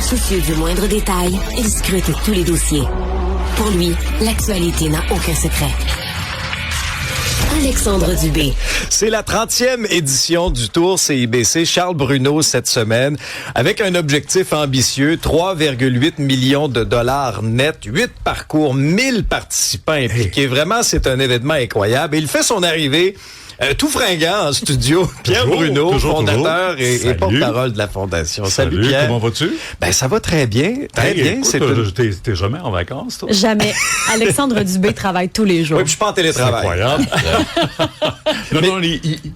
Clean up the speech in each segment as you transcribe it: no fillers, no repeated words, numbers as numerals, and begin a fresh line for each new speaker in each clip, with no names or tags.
Soucieux du moindre détail, il scrute tous les dossiers. Pour lui, l'actualité n'a aucun secret. Alexandre Dubé.
C'est la 30e édition du Tour CIBC Charles Bruno cette semaine, avec un objectif ambitieux, 3,8 millions de dollars net, 8 parcours, 1000 participants impliqués. Vraiment, c'est un événement incroyable. Et il fait son arrivée tout fringant en studio. Pierre Bruno, fondateur et porte-parole de la Fondation. Salut Pierre.
Comment vas-tu?
Ben, ça va très bien. Très bien.
Écoute, t'es jamais en vacances, toi?
Jamais. Alexandre Dubé travaille tous les jours.
Oui, puis je suis pas en télétravail.
C'est incroyable.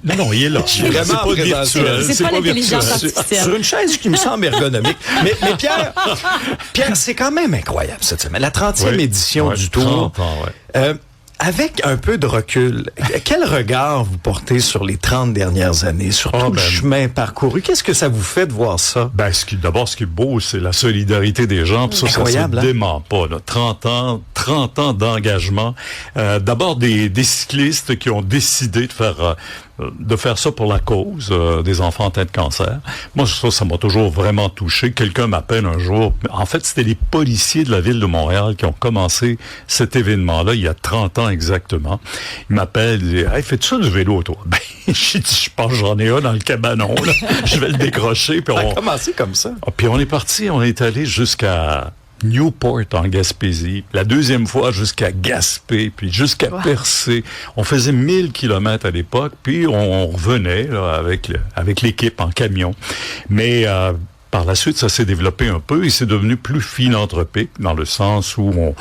non, il est là.
Je suis vraiment
pas virtuel.
C'est pas l'intelligence artificielle.
Sur une chaise qui me semble ergonomique. Mais Pierre, c'est quand même incroyable cette semaine. La 30e édition du Tour.
30 ans,
avec un peu de recul, quel regard vous portez sur les 30 dernières années, sur tout le chemin parcouru? Qu'est-ce que ça vous fait de voir ça?
D'abord, ce qui est beau, c'est la solidarité des gens. Puis ça se dément pas. Là. 30 ans d'engagement. D'abord, des cyclistes qui ont décidé de faire ça pour la cause des enfants atteints de cancer. Moi, ça m'a toujours vraiment touché. Quelqu'un m'appelle un jour. En fait, c'était les policiers de la ville de Montréal qui ont commencé cet événement-là il y a 30 ans exactement. Ils m'appellent, ils disent « Hey, fais-tu ça du vélo, toi? » Ben, j'ai dit « Je pense que j'en ai un dans le cabanon, là. Je vais le décrocher. » Puis
on a commencé comme ça.
Puis on est parti, on est allé jusqu'à Newport en Gaspésie, la deuxième fois jusqu'à Gaspé, puis jusqu'à Percé. On faisait 1000 kilomètres à l'époque, puis on revenait là, avec l'équipe en camion. Mais par la suite, ça s'est développé un peu et c'est devenu plus philanthropique dans le sens où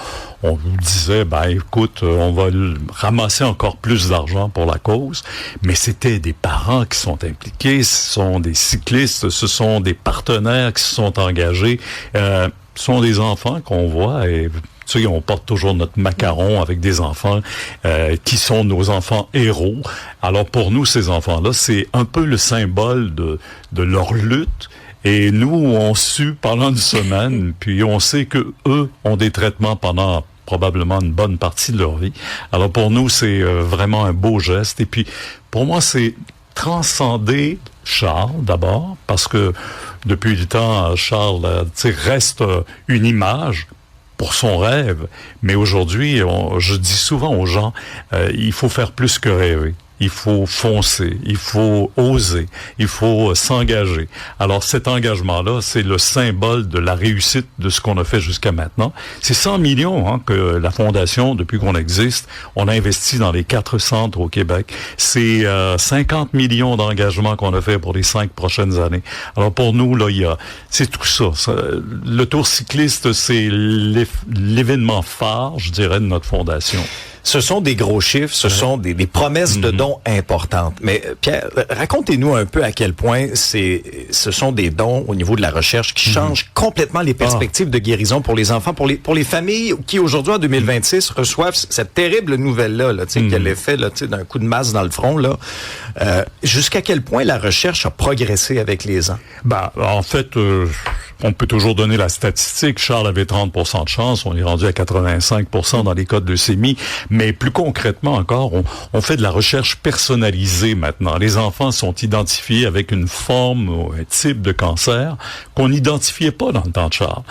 on vous disait, écoute, on va ramasser encore plus d'argent pour la cause. Mais c'était des parents qui sont impliqués, ce sont des cyclistes, ce sont des partenaires qui se sont engagés. Ce sont des enfants qu'on voit et tu sais, on porte toujours notre macaron avec des enfants qui sont nos enfants héros. Alors pour nous, ces enfants-là, c'est un peu le symbole de leur lutte. Et nous, on sue pendant une semaine, puis on sait que eux ont des traitements pendant probablement une bonne partie de leur vie. Alors pour nous, c'est vraiment un beau geste. Et puis pour moi, c'est transcender Charles d'abord, parce que depuis le temps, Charles reste une image pour son rêve. Mais aujourd'hui, je dis souvent aux gens, il faut faire plus que rêver. Il faut foncer, il faut oser, il faut s'engager. Alors cet engagement-là, c'est le symbole de la réussite de ce qu'on a fait jusqu'à maintenant. C'est 100 millions que la Fondation, depuis qu'on existe, on a investi dans les 4 centres au Québec. C'est 50 millions d'engagements qu'on a fait pour les 5 prochaines années. Alors pour nous, là, c'est tout ça. Le Tour cycliste, c'est l'événement phare, je dirais, de notre Fondation.
Ce sont des gros chiffres, ce sont des promesses de dons importantes. Mais Pierre, racontez-nous un peu à quel point ce sont des dons au niveau de la recherche qui changent complètement les perspectives de guérison pour les enfants, pour les familles qui aujourd'hui en 2026 reçoivent cette terrible nouvelle-là, qui a l'effet d'un coup de masse dans le front. Là. Jusqu'à quel point la recherche a progressé avec les ans?
En fait, on peut toujours donner la statistique. Charles avait 30% de chance, on est rendu à 85% dans les cas de leucémie. Mais plus concrètement encore, on fait de la recherche personnalisée maintenant. Les enfants sont identifiés avec une forme ou un type de cancer qu'on n'identifiait pas dans le temps de Charles.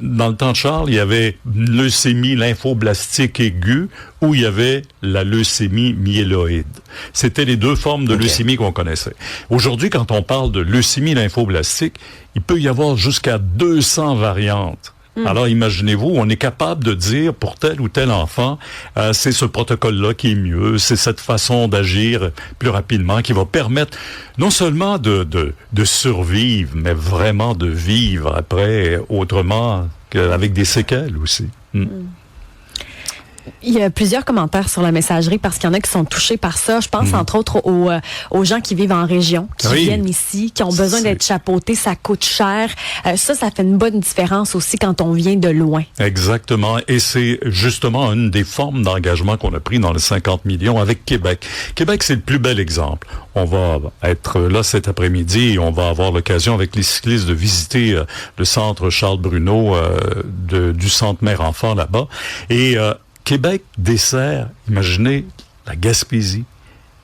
Dans le temps de Charles, il y avait une leucémie lymphoblastique aiguë où il y avait la leucémie myéloïde. C'était les deux formes de leucémie qu'on connaissait. Aujourd'hui, quand on parle de leucémie lymphoblastique, il peut y avoir jusqu'à 200 variantes. Alors, imaginez-vous, on est capable de dire pour tel ou tel enfant, c'est ce protocole-là qui est mieux, c'est cette façon d'agir plus rapidement qui va permettre non seulement de survivre, mais vraiment de vivre après autrement qu'avec des séquelles aussi.
Il y a plusieurs commentaires sur la messagerie parce qu'il y en a qui sont touchés par ça. Je pense entre autres aux gens qui vivent en région, qui viennent ici, qui ont besoin d'être chapeautés, ça coûte cher. Ça fait une bonne différence aussi quand on vient de loin.
Exactement. Et c'est justement une des formes d'engagement qu'on a pris dans les 50 millions avec Québec. Québec, c'est le plus bel exemple. On va être là cet après-midi et on va avoir l'occasion avec les cyclistes de visiter le centre Charles Bruno du centre Mère-Enfant là-bas. Et Québec dessert, imaginez, la Gaspésie,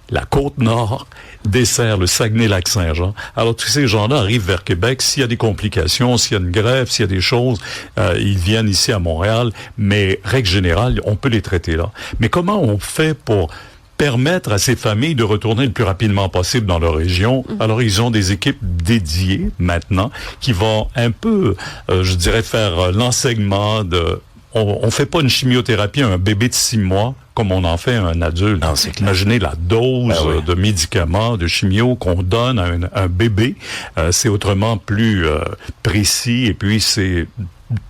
la Côte-Nord dessert le Saguenay-Lac-Saint-Jean. Alors, tous ces gens-là arrivent vers Québec. S'il y a des complications, s'il y a une grève, s'il y a des choses, ils viennent ici à Montréal. Mais, règle générale, on peut les traiter là. Mais comment on fait pour permettre à ces familles de retourner le plus rapidement possible dans leur région? Alors, ils ont des équipes dédiées, maintenant, qui vont un peu, je dirais, faire l'enseignement de... On fait pas une chimiothérapie à un bébé de 6 mois comme on en fait à un adulte.
Non, c'est clair.
Imaginez la dose de médicaments, de chimio qu'on donne à un bébé. C'est autrement plus précis et puis c'est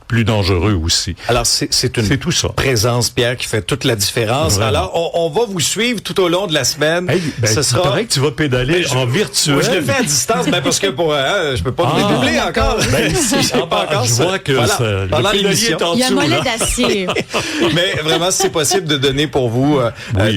plus dangereux aussi.
Alors, c'est
tout ça.
Présence, Pierre, qui fait toute la différence.
Vraiment.
Alors, on va vous suivre tout au long de la semaine.
Hey,
Ce sera...
paraît que tu vas pédaler en virtuel.
Oui, je le fais à distance, parce que je peux pas vous dédoubler encore.
Je vois que
voilà. Pendant l'émission,
il y a un mollet d'acier.
Mais vraiment, si c'est possible de donner pour vous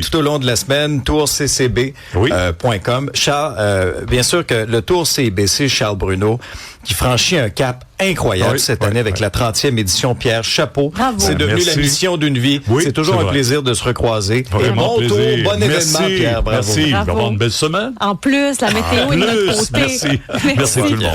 tout au long de la semaine, tourccb.com. Charles, bien sûr que le Tour CIBC Charles Bruno, qui franchit un cap incroyable cette année avec la 30e édition. Pierre, chapeau.
Bravo.
C'est devenu la mission d'une vie.
Oui,
c'est toujours un plaisir de se recroiser. Et bon tour, bon événement, Pierre. Bravo.
Merci. On va avoir une belle semaine.
En plus, la météo est de notre côté.
Merci. Merci tout le monde.